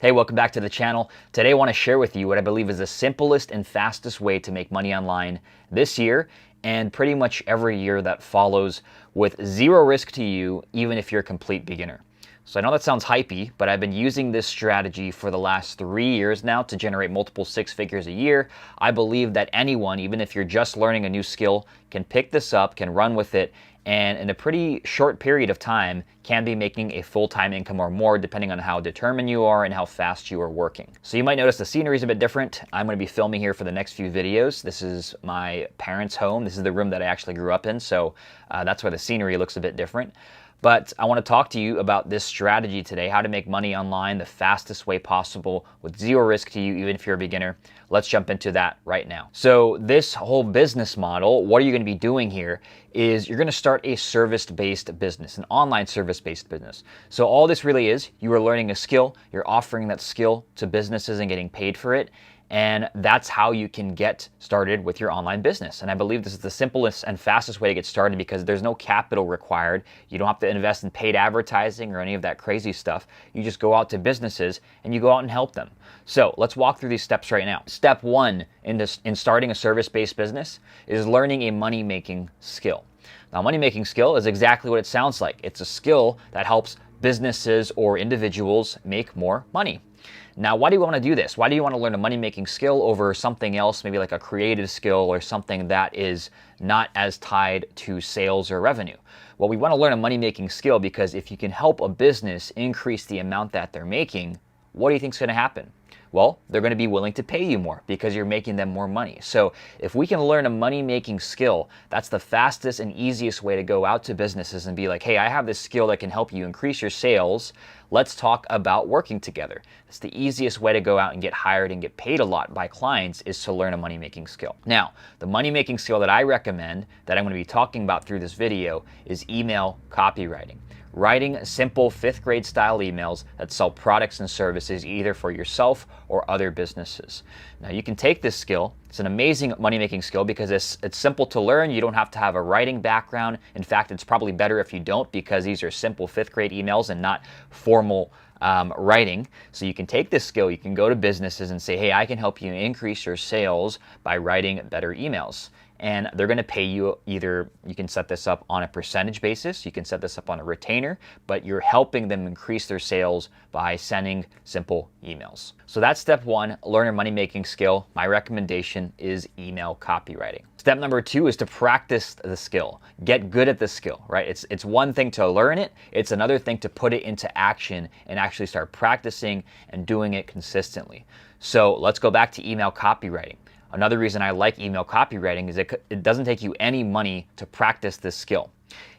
Hey, welcome back to the channel. Today I want to share with you what I believe is the simplest and fastest way to make money online this year and pretty much every year that follows with zero risk to you, even if you're a complete beginner. So I know that sounds hypey, but I've been using this strategy for the last 3 years now to generate multiple six figures a year. I believe that anyone, even if you're just learning a new skill, can pick this up, can run with it, and in a pretty short period of time can be making a full-time income or more depending on how determined you are and how fast you are working. So you might notice the scenery is a bit different. I'm going to be filming here for the next few videos. This is my parents' home. This is the room that I actually grew up in, so that's why the scenery looks a bit different. But I want to talk to you about this strategy today, how to make money online the fastest way possible with zero risk to you, even if you're a beginner. Let's jump into that right now. So this whole business model, what are you going to be doing here is you're going to start a service-based business, an online service-based business. So all this really is, you are learning a skill, you're offering that skill to businesses and getting paid for it. And that's how you can get started with your online business. And I believe this is the simplest and fastest way to get started because there's no capital required. You don't have to invest in paid advertising or any of that crazy stuff. You just go out to businesses and you go out and help them. So let's walk through these steps right now. Step one in starting a service-based business is learning a money-making skill. Now, money-making skill is exactly what it sounds like. It's a skill that helps businesses or individuals make more money. Now, why do you want to do this? Why do you want to learn a money-making skill over something else, maybe like a creative skill or something that is not as tied to sales or revenue? Well, we want to learn a money-making skill because if you can help a business increase the amount that they're making, what do you think is going to happen? Well, they're going to be willing to pay you more because you're making them more money. So if we can learn a money-making skill, that's the fastest and easiest way to go out to businesses and be like, hey, I have this skill that can help you increase your sales. Let's talk about working together. It's the easiest way to go out and get hired and get paid a lot by clients is to learn a money-making skill. Now, the money-making skill that I recommend that I'm going to be talking about through this video is email copywriting. Writing simple 5th grade style emails that sell products and services either for yourself or other businesses. Now you can take this skill. It's an amazing money-making skill because it's simple to learn. You don't have to have a writing background. In fact, it's probably better if you don't because these are simple 5th grade emails and not formal writing. So you can take this skill, you can go to businesses and say, hey, I can help you increase your sales by writing better emails. And they're going to pay you either, you can set this up on a percentage basis, you can set this up on a retainer, but you're helping them increase their sales by sending simple emails. So that's step one, learn a money-making skill. My recommendation is email copywriting. Step number two is to practice the skill. Get good at the skill, right? It's one thing to learn it, it's another thing to put it into action and actually start practicing and doing it consistently. So let's go back to email copywriting. Another reason I like email copywriting is it doesn't take you any money to practice this skill.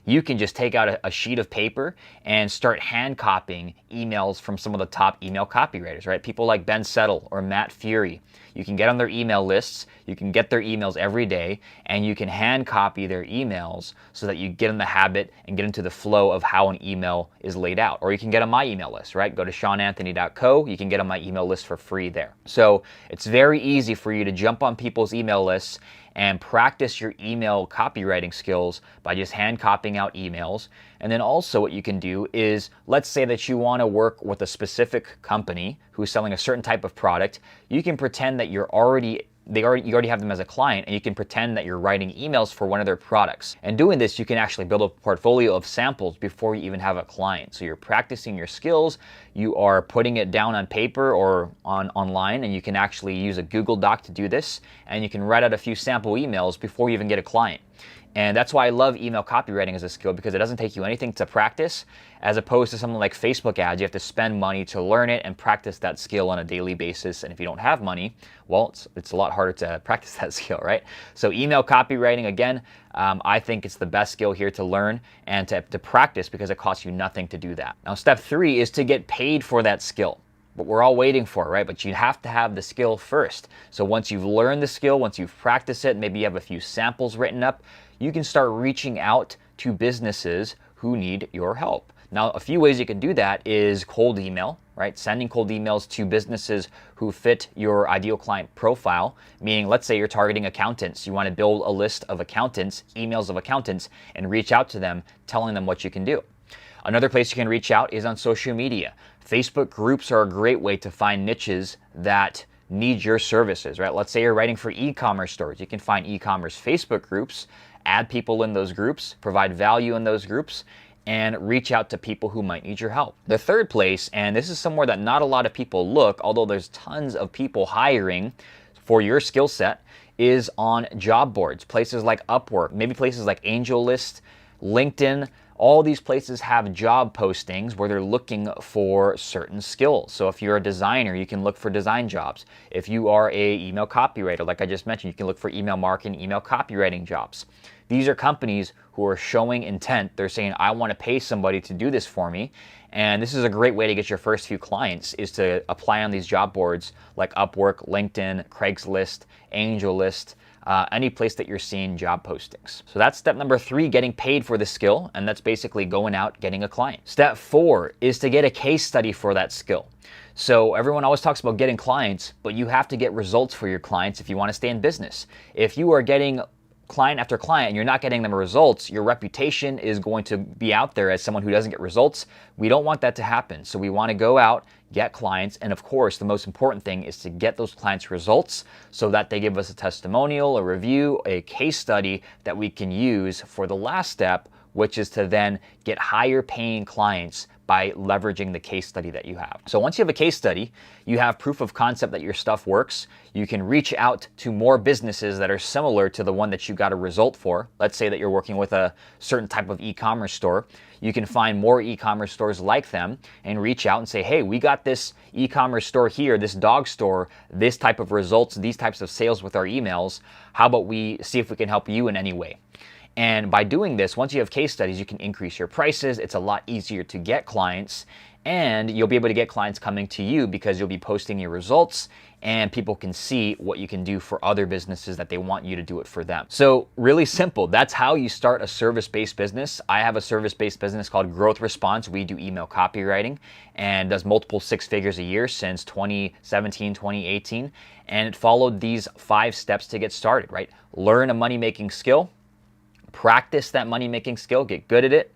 You can just take out a sheet of paper and start hand copying emails from some of the top email copywriters, right? People like Ben Settle or Matt Fury. You can get on their email lists, you can get their emails every day, and you can hand copy their emails so that you get in the habit and get into the flow of how an email is laid out. Or you can get on my email list, right? Go to seananthony.co, you can get on my email list for free there. So it's very easy for you to jump on people's email lists and practice your email copywriting skills by just hand copying out emails. And then also what you can do is, let's say that you want to work with a specific company who's selling a certain type of product. You can pretend that you already have them as a client, and you can pretend that you're writing emails for one of their products. And doing this, you can actually build a portfolio of samples before you even have a client. So you're practicing your skills, you are putting it down on paper or online, and you can actually use a Google Doc to do this, and you can write out a few sample emails before you even get a client. And that's why I love email copywriting as a skill because it doesn't take you anything to practice, as opposed to something like Facebook ads. You have to spend money to learn it and practice that skill on a daily basis. And if you don't have money, well, it's a lot harder to practice that skill, right? So email copywriting, again, I think it's the best skill here to learn and to practice because it costs you nothing to do that. Now, step three is to get paid for that skill. What we're all waiting for, right? But you have to have the skill first. So once you've learned the skill, once you've practiced it, maybe you have a few samples written up, you can start reaching out to businesses who need your help. Now, a few ways you can do that is cold email, right? Sending cold emails to businesses who fit your ideal client profile, meaning let's say you're targeting accountants. You want to build a list of accountants, emails of accountants, and reach out to them, telling them what you can do. Another place you can reach out is on social media. Facebook groups are a great way to find niches that need your services, right? Let's say you're writing for e-commerce stores. You can find e-commerce Facebook groups, add people in those groups, provide value in those groups, and reach out to people who might need your help. The third place, and this is somewhere that not a lot of people look, although there's tons of people hiring for your skill set, is on job boards, places like Upwork, maybe places like AngelList, LinkedIn. All these places have job postings where they're looking for certain skills. So if you're a designer, you can look for design jobs. If you are an email copywriter, like I just mentioned, you can look for email marketing, email copywriting jobs. These are companies who are showing intent. They're saying, I want to pay somebody to do this for me. And this is a great way to get your first few clients, is to apply on these job boards like Upwork, LinkedIn, Craigslist, AngelList, any place that you're seeing job postings. So that's step number 3, getting paid for the skill, and that's basically going out, getting a client. Step 4 is to get a case study for that skill. So everyone always talks about getting clients, but you have to get results for your clients if you want to stay in business. If you are getting client after client and you're not getting them results, your reputation is going to be out there as someone who doesn't get results. We don't want that to happen. So we want to go out, get clients, and of course, the most important thing is to get those clients results so that they give us a testimonial, a review, a case study that we can use for the last step, which is to then get higher paying clients by leveraging the case study that you have. So once you have a case study, you have proof of concept that your stuff works. You can reach out to more businesses that are similar to the one that you got a result for. Let's say that you're working with a certain type of e-commerce store. You can find more e-commerce stores like them and reach out and say, hey, we got this e-commerce store here, this dog store, this type of results, these types of sales with our emails. How about we see if we can help you in any way? And by doing this, once you have case studies, you can increase your prices. It's a lot easier to get clients, and you'll be able to get clients coming to you because you'll be posting your results and people can see what you can do for other businesses that they want you to do it for them. So really simple. That's how you start a service-based business. I have a service-based business called Growth Response. We do email copywriting and does multiple 6 figures a year since 2017, 2018. And it followed these 5 steps to get started, right? Learn a money-making skill. Practice that money-making skill, get good at it,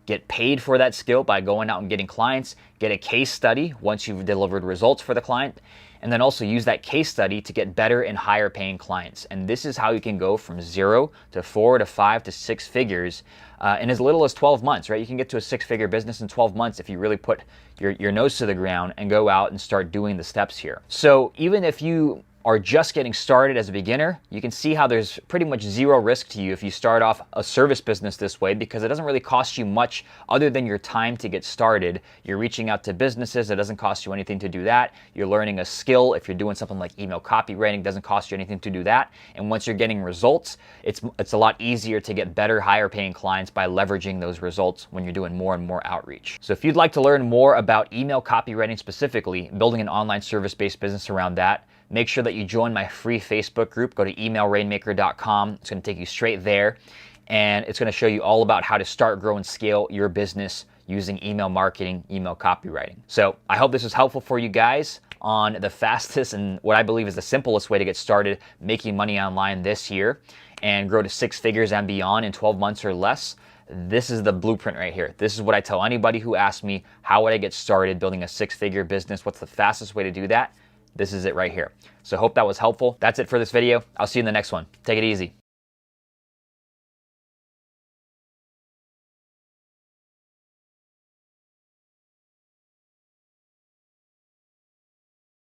get paid for that skill by going out and getting clients, get a case study once you've delivered results for the client, and then also use that case study to get better and higher paying clients. And this is how you can go from 0 to 4 to 5 to 6 figures in as little as 12 months, right? You can get to a 6-figure business in 12 months if you really put your nose to the ground and go out and start doing the steps here. So even if you are just getting started as a beginner, you can see how there's pretty much zero risk to you if you start off a service business this way, because it doesn't really cost you much other than your time to get started. You're reaching out to businesses, it doesn't cost you anything to do that. You're learning a skill. If you're doing something like email copywriting, it doesn't cost you anything to do that. And once you're getting results, it's a lot easier to get better, higher paying clients by leveraging those results when you're doing more and more outreach. So if you'd like to learn more about email copywriting specifically, building an online service-based business around that, make sure that you join my free Facebook group. Go to emailrainmaker.com. It's going to take you straight there, and it's going to show you all about how to start, grow, and scale your business using email marketing, email copywriting. So I hope this was helpful for you guys on the fastest and what I believe is the simplest way to get started making money online this year and grow to 6 figures and beyond in 12 months or less. This is the blueprint right here. This is what I tell anybody who asks me, how would I get started building a 6-figure business? What's the fastest way to do that? This is it right here. So hope that was helpful. That's it for this video. I'll see you in the next one. Take it easy.